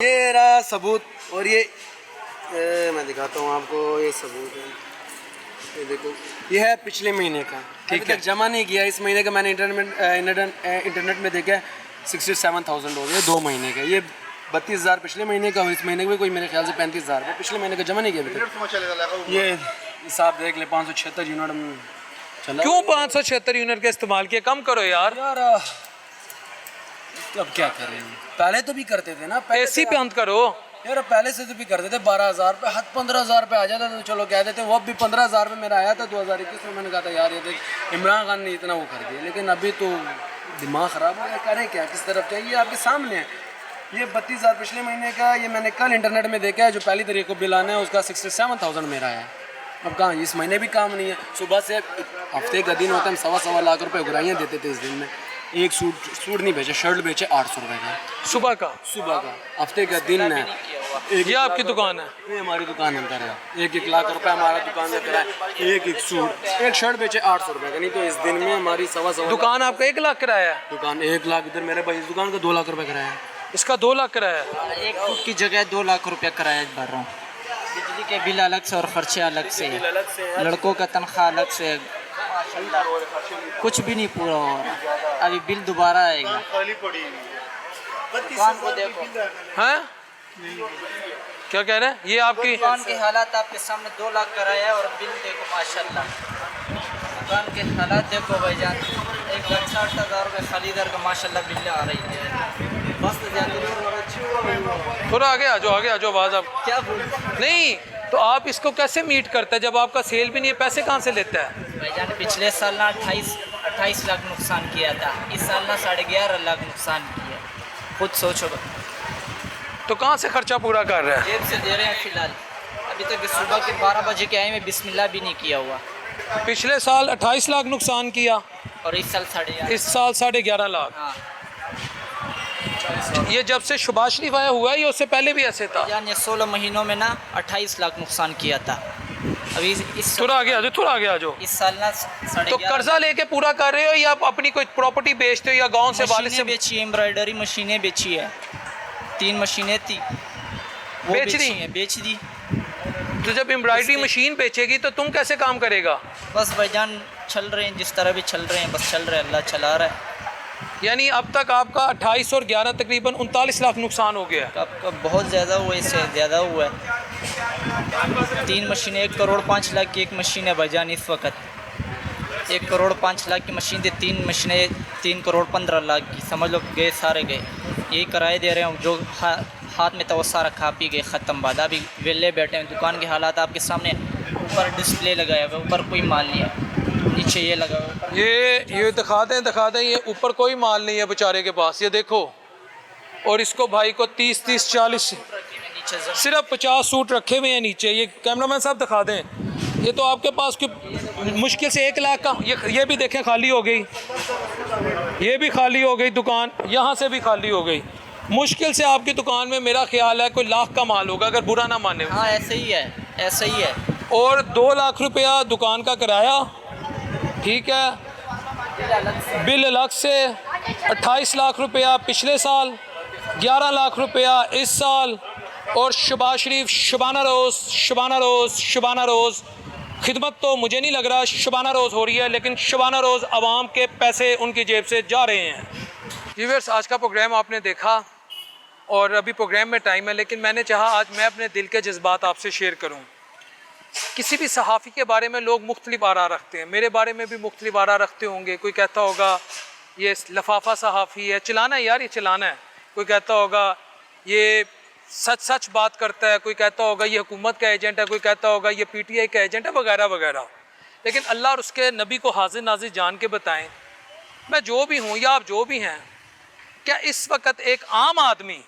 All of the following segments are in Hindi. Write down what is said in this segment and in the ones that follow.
ये रहा सबूत। और ये मैं दिखाता हूँ आपको, ये सबूत है, ये देखो, ये है पिछले महीने का, ठीक है, जमा नहीं किया इस महीने का। मैंने इंटरनेट में देखा 67,000 हो गए 2 महीने का। ये 32,000 पिछले महीने का और इस महीने में कोई मेरे ख्याल से 35,000 पिछले महीने का जमा नहीं किया अभी तक। ये हिसाब देख ले, 576 यूनिट चला। क्यों 576 यूनिट का इस्तेमाल किया? कम करो यार। अब क्या करें, पहले तो भी करते थे ना, एसी बंद करो यार, पहले से तो भी करते थे। 12,000 पे, हद 15,000 पे आ जाता तो चलो कह देते। वो भी 15,000 पे मेरा आया था 2021 में। मैंने कहा था यार ये देख इमरान खान ने इतना वो कर दिया, लेकिन अभी तो दिमाग ख़राब हो गया, करें क्या, किस तरफ चाहिए, आपके सामने है। ये 32,000 पिछले महीने का, ये मैंने कल इंटरनेट में देखा है, जो पहली तारीख को बिल आना है उसका 67,000 मेरा है। अब कहाँ, इस महीने भी काम नहीं है। सुबह से हफ्ते का दिन होता है, हम 1.25 लाख रुपए उगराइयाँ देते थे इस दिन में। एक सूट नहीं बेचे, शर्ट बेचे 800 रुपये का सुबह का हफ्ते का दिन है। ये आपकी दुकान है? ये हमारी दुकान अंदर है। 1 लाख रुपए हमारा दुकान में किराया, एक सूट, एक शर्ट बेचे 800 रुपये का। नहीं तो इस दिन में हमारी 1.25 दुकान आपका 1 लाख किराया है? दुकान 1 लाख, इधर मेरे भाई इस दुकान का 2 लाख रुपए किराया है। इसका 2 लाख किराया है? 1 फुट की जगह 2 लाख रुपया किराया भर रहा हूँ। बिजली के बिल अलग से और खर्चे अलग से है, लड़कों का तनख्वाह अलग से है, कुछ भी नहीं पूरा हो रहा। अभी बिल दोबारा आएगा। दुकान को देखो, हैं? क्या कह रहे हैं? ये आपकी दुकान के हालात आपके सामने, 2 लाख किराया है और बिल देखो माशाल्लाह। दुकान के हालात देखो भाईजान, 1,60,000 रुपये खाली दर का माशाल्लाह बिल आ रही है। बस थोड़ा आगे आ जाओ, आगे आ जाओ, आवाज़ आप क्या बोल नहीं तो आप इसको कैसे मीट करता है जब आपका सेल भी नहीं है? पैसे कहाँ से लेता है? भाईजान पिछले साल ना 28 लाख नुकसान किया था, इस साल ना 11.5 लाख नुकसान किया। खुद सोचो, तो कहाँ से खर्चा पूरा कर रहा है? जेब से दे रहे हैं फिलहाल। अभी तक सुबह के 12 बजे के आए में बिस्मिल्लाह भी नहीं किया हुआ। पिछले साल 28 लाख नुकसान किया और इस साल 11.5। इस साल 11.5 लाख। हाँ, ये जब से शबाज शरीफ आया हुआ है, ये उससे पहले भी ऐसे था? यानी 16 महीनों में ना 28 लाख नुकसान किया था। अभी इस थोड़ा आगे आ जाओ, थोड़ा आगे आ जाओ। इस साल ना तो कर्जा लेके पूरा कर रहे हो या आप अपनी कोई प्रॉपर्टी बेचते हो या गांव से वाले से बेची है, एम्ब्रॉयडरी मशीनें बेची है, 3 मशीनें थी वो बेच दी। तो जब एम्ब्रॉयडरी मशीन बेचेगी तो तुम कैसे काम करेगा? बस भाईजान चल रहे हैं, जिस तरह भी चल रहे हैं, बस चल रहे हैं, अल्लाह चला रहा है। यानी अब तक आपका 28 और 11 तकरीबन 39 लाख नुकसान हो गया है। कब बहुत ज़्यादा हुआ, इससे ज़्यादा हुआ है। 3 मशीनें, 1 करोड़ 5 लाख की एक मशीन है भाईजान इस वक्त। 1 करोड़ 5 लाख की मशीन थी, 3 मशीनें 3 करोड़ 15 लाख की, समझ लो गए सारे गए। यही किराए दे रहे हैं, जो हाथ में था वो सारा खा पी गए, ख़त्म बात। अभी वेले बैठे हैं, दुकान के हालात आपके सामने। ऊपर डिस्प्ले लगाया हुआ, ऊपर कोई माल नहीं है, नीचे ये लगा हुआ। ये दिखा दें, ये ऊपर कोई माल नहीं है बेचारे के पास, ये देखो। और इसको भाई को 30 40 सिर्फ 50 सूट रखे हुए हैं नीचे। ये कैमरामैन साहब दिखा दें, ये तो आपके पास कोई मुश्किल से 1 लाख का, ये भी देखें खाली हो गई, ये भी खाली हो गई दुकान, यहाँ से भी खाली हो गई। मुश्किल से आपकी दुकान में मेरा ख्याल है कोई लाख का माल होगा, अगर बुरा ना माने। हाँ ऐसे ही है, ऐसे ही है। और 2 लाख रुपया दुकान का किराया, ठीक है, बिल अलग से 28 लाख रुपया पिछले साल, 11 लाख रुपया इस साल। और शबाज शरीफ शबाना रोज़ खिदमत तो मुझे नहीं लग रहा शबाना रोज़ हो रही है, लेकिन शबाना रोज़ आवाम के पैसे उनकी जेब से जा रहे हैं। व्यूअर्स, आज का प्रोग्राम आपने देखा और अभी प्रोग्राम में टाइम है, लेकिन मैंने चाहा आज मैं अपने दिल के जज्बात आपसे शेयर करूं। किसी भी सहाफ़ी के बारे में लोग मुख्तलिफ आरा रखते हैं, मेरे बारे में भी मुख्तलिफ आरा रखते होंगे। कोई कहता होगा ये लफाफा सहाफ़ी है, चलाना है यार, ये चलाना है। कोई कहता होगा ये सच बात करता है, कोई कहता होगा ये हुकूमत का एजेंट है, कोई कहता होगा ये PTI का एजेंट है, वगैरह वगैरह। लेकिन अल्लाह और उसके नबी को हाजिर नाजिर जान के बताएं, मैं जो भी हूँ या आप जो भी हैं, क्या इस वक्त एक आम आदमी,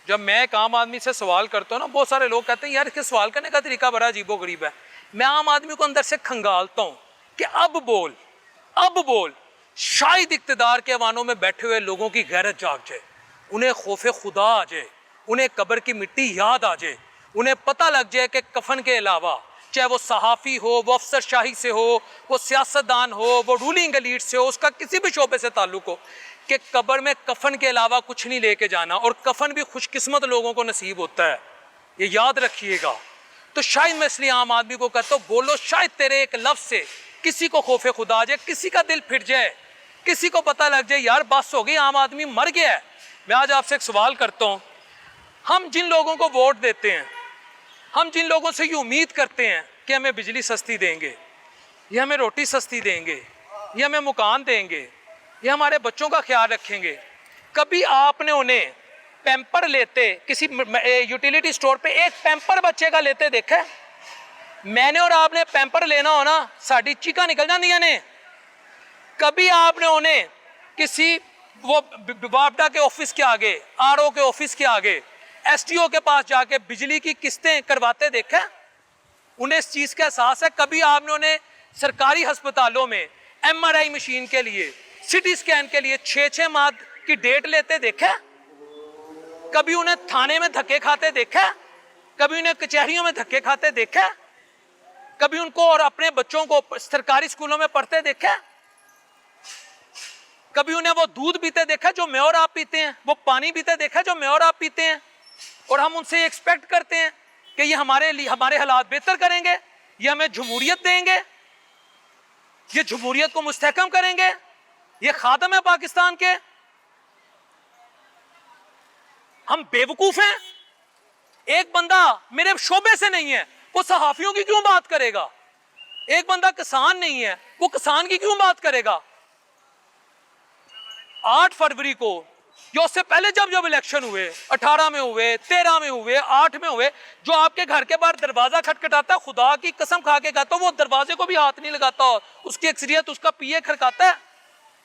जब मैं एक आम आदमी से सवाल करता हूँ ना, बहुत सारे लोग कहते हैं यार इसके सवाल करने का तरीका बड़ा अजीबो गरीब है। मैं आम आदमी को अंदर से खंगालता हूँ कि अब बोल, शायद इक़्तिदार के अवानों में बैठे हुए लोगों की गैरत जाग जाए, उन्हें खौफ खुदा आ जाए, उन्हें कब्र की मिट्टी याद आ जाए, उन्हें पता लग जाए कि कफन के अलावा, चाहे वो सहाफ़ी हो, वो अफसरशाही से हो, वो सियासतदान हो, वो रूलिंग एलीट से हो, उसका किसी भी शोबे से ताल्लुक़ हो, कि कब्र में कफन के अलावा कुछ नहीं लेके जाना, और कफन भी खुशकिस्मत लोगों को नसीब होता है, ये याद रखिएगा। तो शायद मैं इसलिए आम आदमी को कहता हूँ, बोलो शायद तेरे एक लफ्ज़ से किसी को खौफे खुदा आ जाए, किसी का दिल फिर जाए, किसी को पता लग जाए यार बस हो गई, आम आदमी मर गया है। मैं आज आपसे एक सवाल करता हूँ, हम जिन लोगों को वोट देते हैं, हम जिन लोगों से ये उम्मीद करते हैं कि हमें बिजली सस्ती देंगे, ये हमें रोटी सस्ती देंगे, ये हमें मकान देंगे, ये हमारे बच्चों का ख्याल रखेंगे, कभी आपने उन्हें पैम्पर लेते किसी यूटिलिटी स्टोर पे एक पैम्पर बच्चे का लेते देखा है? मैंने और आपने पैम्पर लेना हो ना, साड़ी चीका निकल जाती ने। कभी आपने उन्हें किसी वो वापडा के ऑफिस के आगे, आरओ के ऑफिस के आगे, एसटीओ के पास जाके बिजली की किस्तें करवाते देखा है? उन्हें इस चीज़ का एहसास है? कभी आपने उन्हें सरकारी अस्पतालों में एमआरआई मशीन के लिए, सिटी स्कैन के लिए 6-6 माह की डेट लेते देखा? कभी उन्हें थाने में धक्के खाते देखा? कभी उन्हें कचहरियों में धक्के खाते देखा? कभी उनको और अपने बच्चों को सरकारी स्कूलों में पढ़ते देखा? कभी उन्हें वो दूध पीते देखा जो मैं और आप पीते हैं, वो पानी पीते देखा जो मैं और आप पीते हैं, और हम उनसे एक्सपेक्ट करते हैं कि ये हमारे लिए हमारे हालात बेहतर करेंगे, ये हमें जमहूरियत देंगे, ये जमहूरियत को मुस्तहकम करेंगे, ये खादम है पाकिस्तान के। हम बेवकूफ हैं? एक बंदा मेरे शोबे से नहीं है, वो सहाफियों की क्यों बात करेगा? एक बंदा किसान नहीं है, वो किसान की क्यों बात करेगा? 8 फरवरी को या उससे पहले जब जब इलेक्शन हुए, 18 में हुए, 13 में हुए, 8 में हुए, जो आपके घर के बाहर दरवाजा खटखटाता है, खुदा की कसम खा के कहता हूं वो दरवाजे को भी हाथ नहीं लगाता, उसकी अक्सरियत उसका पीए खड़काता है,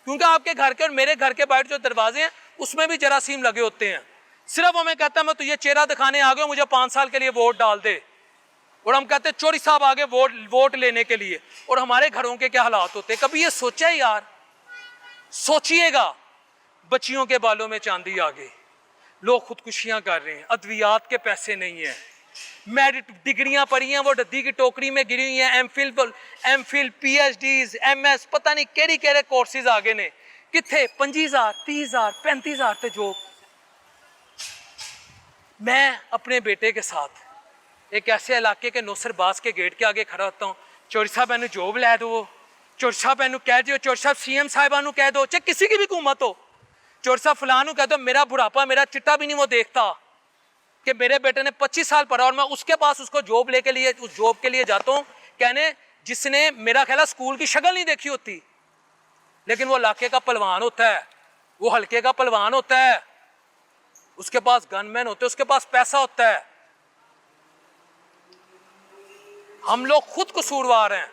क्योंकि आपके घर के और मेरे घर के बाहर जो दरवाजे हैं उसमें भी जरासीम लगे होते हैं। सिर्फ हमें कहता है मैं तुझे चेहरा दिखाने आ गया, मुझे 5 साल के लिए वोट डाल दे, और हम कहते हैं चोरी साहब आगे वोट लेने के लिए, और हमारे घरों के क्या हालात होते हैं? कभी ये सोचा है यार? सोचिएगा, बच्चियों के बालों में चांदी आ गई, लोग खुदकुशियां कर रहे हैं, अद्वियात के पैसे नहीं है, मेरिट डिग्रियां पड़ी हैं वो डद्दी की टोकरी में गिरी हुई हैं, एमफिल पीएचडीज एमएस पता नहीं केड़ी केड़े कोर्सेज आगे ने, किथे 25,000 30,000 35,000 ते जॉब। मैं अपने बेटे के साथ एक ऐसे इलाके के नौसरबाज के गेट के आगे खड़ा होता हूँ, चोरी साहब मैंने जॉब लै दो, चोरी साहब मैंने कह दो, चोरी साहब सीएम साहिबानू कह दो, चाहे किसी की भी हुकूमत हो, चोर साहब फलानू कह दो, मेरा बुढ़ापा मेरा चिट्टा भी नहीं वो देखता कि मेरे बेटे ने 25 साल पढ़ा और मैं उसके पास उसको जॉब लेके लिए उस जॉब के लिए जाता हूँ, कहने जिसने मेरा ख्याल स्कूल की शक्ल नहीं देखी होती, लेकिन वो इलाके का पहलवान होता है, वो हल्के का पहलवान होता है, उसके पास गनमैन होते हैं, उसके पास पैसा होता है। हम लोग खुद कसूरवार हैं,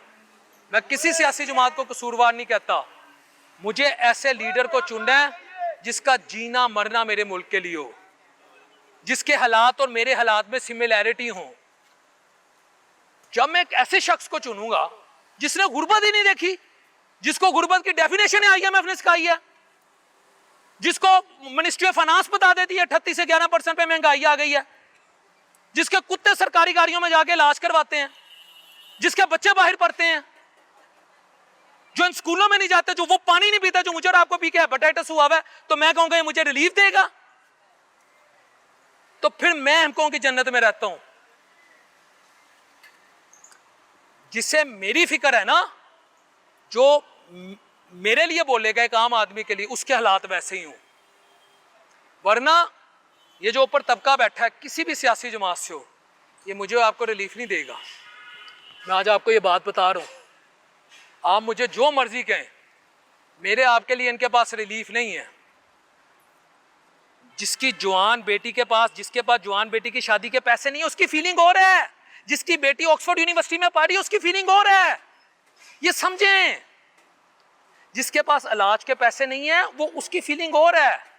मैं किसी सियासी जमात को कसूरवार नहीं कहता, मुझे ऐसे लीडर को चुनना है जिसका जीना मरना मेरे मुल्क के लिए हो, जिसके हालात और मेरे हालात में सिमिलैरिटी हो। जब मैं एक ऐसे शख्स को चुनूंगा जिसने गुर्बत ही नहीं देखी, जिसको गुर्बत की डेफिनेशन IMF ने सिखाई है, जिसको मिनिस्ट्री ऑफ फाइनेंस बता देती है 38 से 11% पे महंगाई आ गई है, जिसके कुत्ते सरकारी गाड़ियों में जाके इलाज करवाते हैं, जिसके बच्चे बाहर पढ़ते हैं, जो इन स्कूलों में नहीं जाते, जो वो पानी नहीं पीता जो मुझे और आपको पी के हेपेटाइटिस हुआ है, तो मैं कहूंगा ये मुझे रिलीफ देगा? तो फिर मैं हमको की जन्नत में रहता हूं। जिससे मेरी फिक्र है ना, जो मेरे लिए बोलेगा एक आम आदमी के लिए, उसके हालात वैसे ही हूं। वरना ये जो ऊपर तबका बैठा है किसी भी सियासी जमात से हो, ये मुझे आपको रिलीफ नहीं देगा। मैं आज आपको ये बात बता रहा हूं, आप मुझे जो मर्जी कहें, मेरे आपके लिए इनके पास रिलीफ नहीं है। जिसकी जवान बेटी के पास, जिसके पास जवान बेटी की शादी के पैसे नहीं है, उसकी फीलिंग और है। जिसकी बेटी ऑक्सफोर्ड यूनिवर्सिटी में पढ़ रही है, उसकी फीलिंग और है, ये समझें। जिसके पास इलाज के पैसे नहीं है, वो उसकी फीलिंग और है।